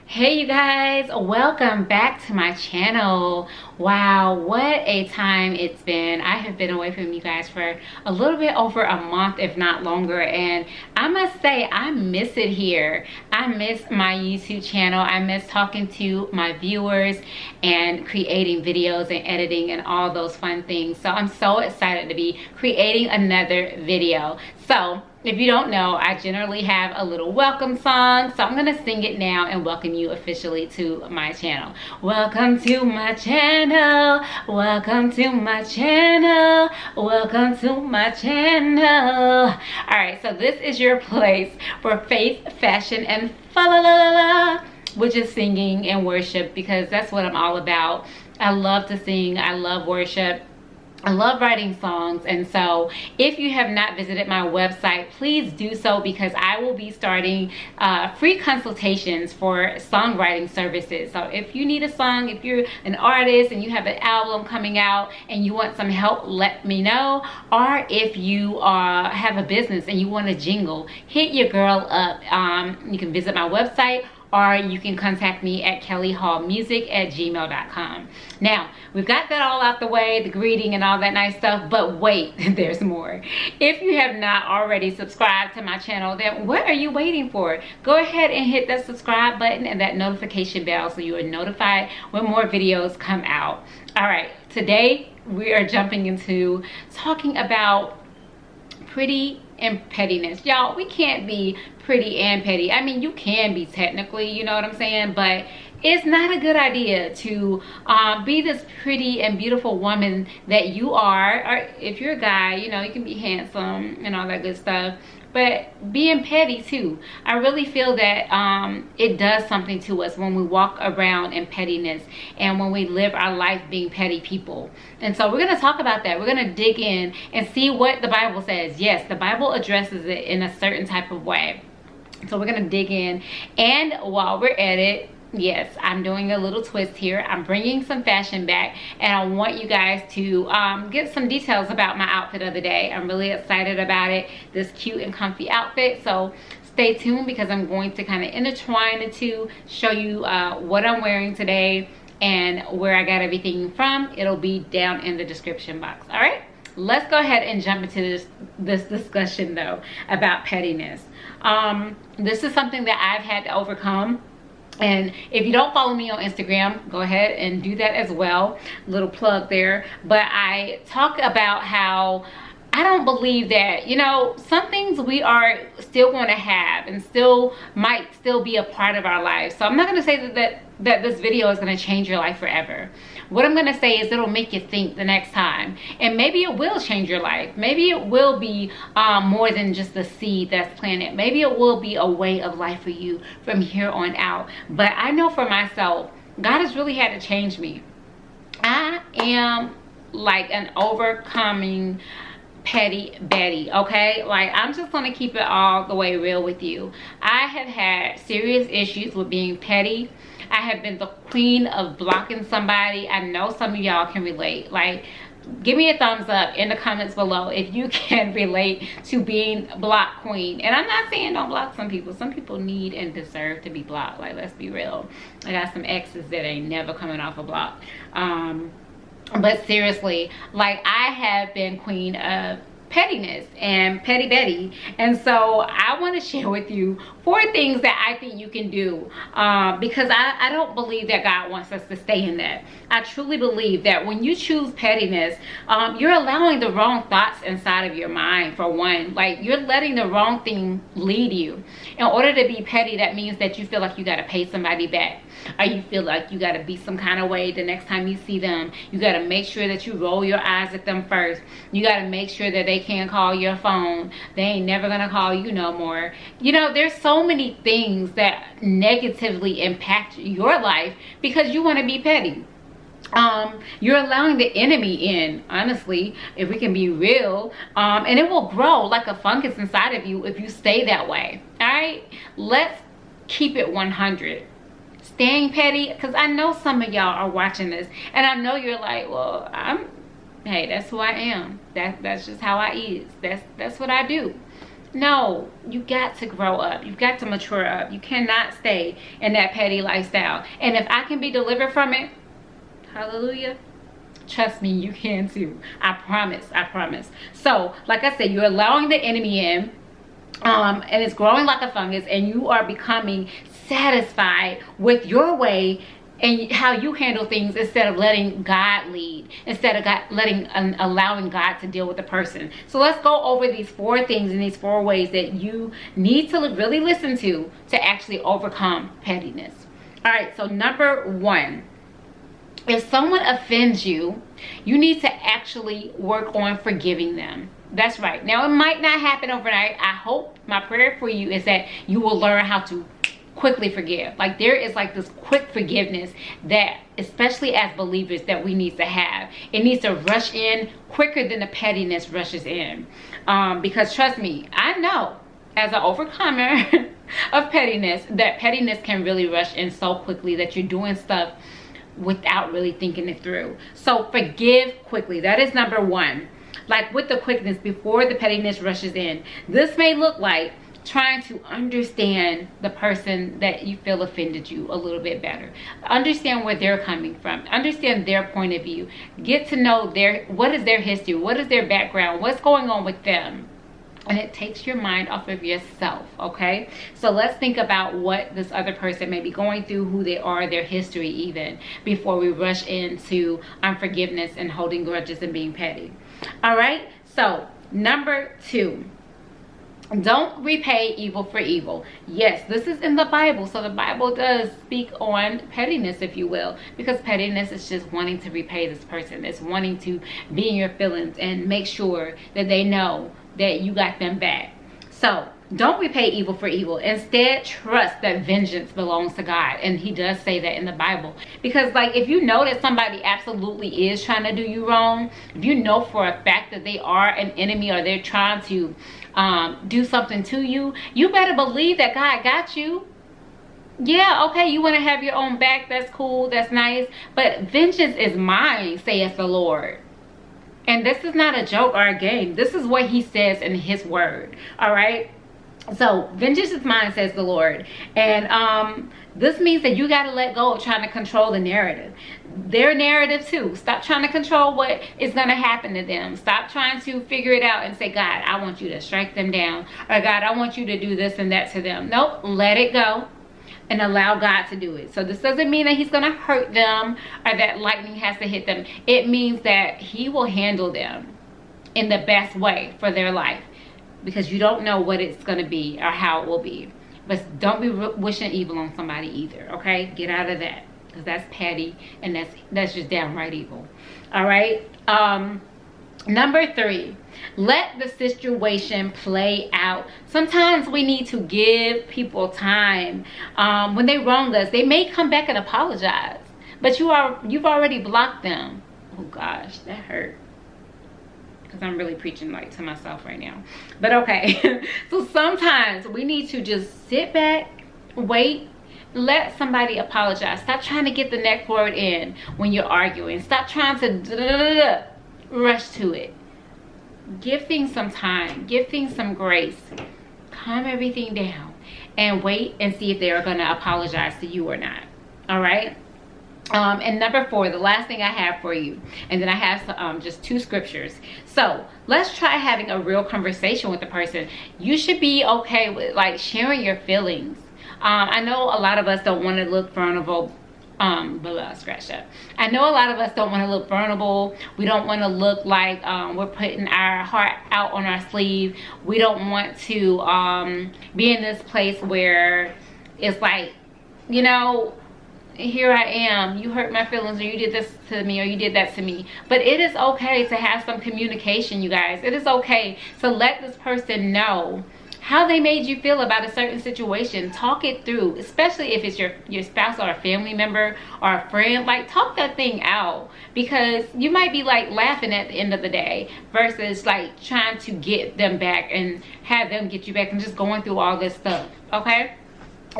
Hey you guys, welcome back to my channel. Wow, what a time it's been. I have been away from you guys for a little bit over a month, if not longer, and I must say I miss it here. I miss my YouTube channel. I miss talking to my viewers and creating videos and editing and all those fun things. So I'm so excited to be creating another video. So if you don't know, I generally have a little welcome song, so I'm gonna sing it now and welcome you officially to my channel. Welcome to my channel, welcome to my channel, welcome to my channel. All right, so this is your place for faith, fashion, and fa-la-la-la-la, which is singing and worship, because that's what I'm all about. I love to sing, I love worship. I love writing songs, and so if you have not visited my website, please do so, because I will be starting free consultations for songwriting services. So if you need a song, if you're an artist and you have an album coming out and you want some help, let me know. Or if you have a business and you want a jingle, hit your girl up. You can visit my website, or you can contact me at kellyhallmusic@gmail.com. Now, we've got that all out the way, the greeting and all that nice stuff, but wait, there's more. If you have not already subscribed to my channel, then what are you waiting for? Go ahead and hit that subscribe button and that notification bell so you are notified when more videos come out. All right, today we are jumping into talking about pretty and pettiness. Y'all, we can't be pretty and petty. I mean, you can be technically, you know what I'm saying, but it's not a good idea to be this pretty and beautiful woman that you are. Or if you're a guy, you know, you can be handsome and all that good stuff, but being petty too. I really feel that it does something to us when we walk around in pettiness and when we live our life being petty people. And so we're going to talk about that. We're going to dig in and see what the Bible says. Yes, the Bible addresses it in a certain type of way. So we're going to dig in, and while we're at it, yes, I'm doing a little twist here. I'm bringing some fashion back, and I want you guys to get some details about my outfit of the day. I'm really excited about it, this cute and comfy outfit. So stay tuned, because I'm going to kind of intertwine the two, show you what I'm wearing today and where I got everything from. It'll be down in the description box. All right, let's go ahead and jump into this discussion though about pettiness. This is something that I've had to overcome. And if you don't follow me on Instagram, go ahead and do that as well. Little plug there. But I talk about how I don't believe that, you know, some things we are still going to have and might still be a part of our lives. So I'm not going to say that this video is going to change your life forever. What I'm going to say is it'll make you think the next time, and maybe it will change your life. Maybe it will be more than just a seed that's planted. Maybe it will be a way of life for you from here on out. But I know for myself, God has really had to change me. I am like an overcoming petty Betty, okay? Like, I'm just gonna keep it all the way real with you. I have had serious issues with being petty. I have been the queen of blocking somebody. I know some of y'all can relate. Like, give me a thumbs up in the comments below if you can relate to being block queen. And I'm not saying don't block some people. Some people need and deserve to be blocked. Like, let's be real. I got some exes that ain't never coming off a block. But seriously, like, I have been queen of pettiness and petty Betty, and so I want to share with you 4 things that I think you can do, because I don't believe that God wants us to stay in that. I truly believe that when you choose pettiness, you're allowing the wrong thoughts inside of your mind. For one, like, you're letting the wrong thing lead you. In order to be petty, that means that you feel like you got to pay somebody back, or you feel like you got to be some kind of way the next time you see them. You got to make sure that you roll your eyes at them first. You got to make sure that they can't call your phone. They ain't never gonna call you no more. You know, there's so many things that negatively impact your life because you want to be petty. You're allowing the enemy in, honestly, if we can be real, and it will grow like a fungus inside of you if you stay that way. All right, let's keep it 100. Staying petty, because I know some of y'all are watching this, and I know you're like, well, hey, that's who I am. That's just how I is. That's what I do. No, you got to grow up. You've got to mature up. You cannot stay in that petty lifestyle. And if I can be delivered from it, hallelujah, trust me, you can too. I promise. I promise. So, like I said, you're allowing the enemy in, and it's growing like a fungus, and you are becoming satisfied with your way and how you handle things instead of letting God lead, instead of allowing God to deal with the person. So let's go over these 4 things and these 4 ways that you need to really listen to actually overcome pettiness. All right, so number 1, if someone offends you, you need to actually work on forgiving them. That's right. Now, it might not happen overnight. I hope, my prayer for you is that you will learn how to quickly forgive. Like, there is like this quick forgiveness that, especially as believers, that we need to have. It needs to rush in quicker than the pettiness rushes in. Because trust me, I know as an overcomer of pettiness, that pettiness can really rush in so quickly that you're doing stuff without really thinking it through. So forgive quickly. That is number 1. Like, with the quickness before the pettiness rushes in. This may look like trying to understand the person that you feel offended you a little bit better. Understand where they're coming from. Understand their point of view. Get to know what is their history, what is their background, what's going on with them. And it takes your mind off of yourself, okay? So let's think about what this other person may be going through, who they are, their history even, before we rush into unforgiveness and holding grudges and being petty. All right? So, number 2. Don't repay evil for evil. Yes, this is in the Bible. So the Bible does speak on pettiness, if you will, because pettiness is just wanting to repay this person. It's wanting to be in your feelings and make sure that they know that you got them back. So don't repay evil for evil. Instead, trust that vengeance belongs to God. And he does say that in the Bible. Because, like, if you know that somebody absolutely is trying to do you wrong, if you know for a fact that they are an enemy or they're trying to do something to you, you better believe that God got you. Yeah, okay, you want to have your own back. That's cool. That's nice. But vengeance is mine, saith the Lord. And this is not a joke or a game. This is what he says in his word. All right. So vengeance is mine, says the Lord. And this means that you got to let go of trying to control the narrative. Their narrative too. Stop trying to control what is going to happen to them. Stop trying to figure it out and say, God, I want you to strike them down. Or God, I want you to do this and that to them. Nope. Let it go and allow God to do it. So this doesn't mean that he's going to hurt them or that lightning has to hit them. It means that he will handle them in the best way for their life. Because you don't know what it's going to be or how it will be. But don't be wishing evil on somebody either, okay? Get out of that. Because that's petty and that's just downright evil. All right? Number 3, let the situation play out. Sometimes we need to give people time. When they wrong us, they may come back and apologize. But you've already blocked them. Oh gosh, that hurt. Because I'm really preaching like to myself right now. But okay. So sometimes we need to just sit back, wait, let somebody apologize. Stop trying to get the next word in when you're arguing. Stop trying to rush to it. Give things some time. Give things some grace. Calm everything down and wait and see if they are going to apologize to you or not. All right? And number 4, the last thing I have for you, and then I have just 2 scriptures. So let's try having a real conversation with the person. You should be okay with like sharing your feelings. I know a lot of us don't want to look vulnerable. Scratch that. I know a lot of us don't want to look vulnerable. We don't want to look like we're putting our heart out on our sleeve. We don't want to be in this place where it's like, you know, here I am, you hurt my feelings, or you did this to me, or you did that to me. But it is okay to have some communication, you guys. It is okay to let this person know how they made you feel about a certain situation. Talk it through, especially if it's your spouse or a family member or a friend. Like, talk that thing out, because you might be like laughing at the end of the day versus like trying to get them back and have them get you back and just going through all this stuff. Okay?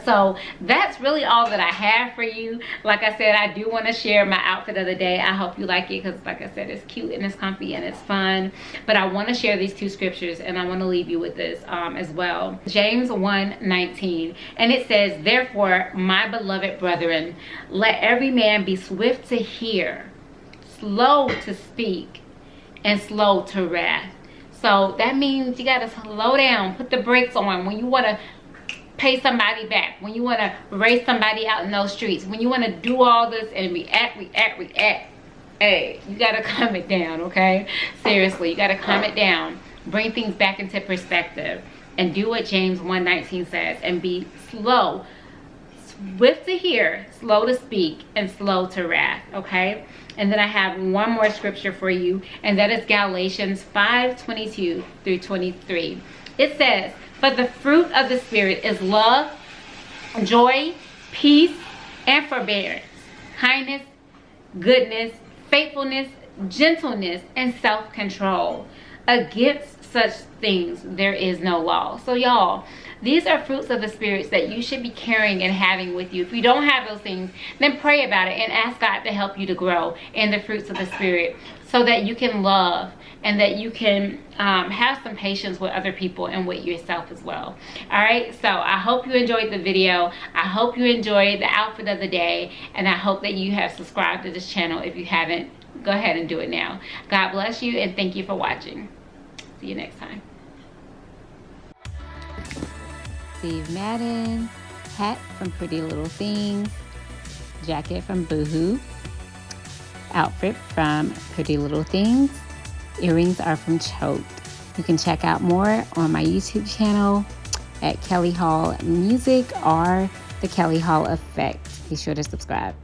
So that's really all that I have for you. Like I said, I do want to share my outfit of the day. I hope you like it because, like I said, it's cute and it's comfy and it's fun. But I want to share these two scriptures, and I want to leave you with this as well. James 1:19, and it says, "Therefore, my beloved brethren, let every man be swift to hear, slow to speak, and slow to wrath." So that means you got to slow down, put the brakes on when you want to pay somebody back, when you want to race somebody out in those streets, when you want to do all this and react. Hey, you got to calm it down, okay? Seriously, you got to calm it down. Bring things back into perspective and do what James 1:19 says, and be slow, swift to hear, slow to speak, and slow to wrath, okay? And then I have one more scripture for you, and that is Galatians 5:22 through 23. It says, "But the fruit of the Spirit is love, joy, peace, and forbearance, kindness, goodness, faithfulness, gentleness, and self-control. Against such things there is no law." So y'all, these are fruits of the spirits that you should be carrying and having with you. If you don't have those things, then pray about it and ask God to help you to grow in the fruits of the Spirit, so that you can love and that you can have some patience with other people and with yourself as well. All right, so I hope you enjoyed the video. I hope you enjoyed the outfit of the day, and I hope that you have subscribed to this channel. If you haven't, go ahead and do it now. God bless you, and thank you for watching. See you next time. Steve Madden, hat from Pretty Little Things, jacket from Boohoo, outfit from Pretty Little Things, earrings are from Choked. You can check out more on my YouTube channel at Kelly Hall Music or The Kelly Hall Effect. Be sure to subscribe.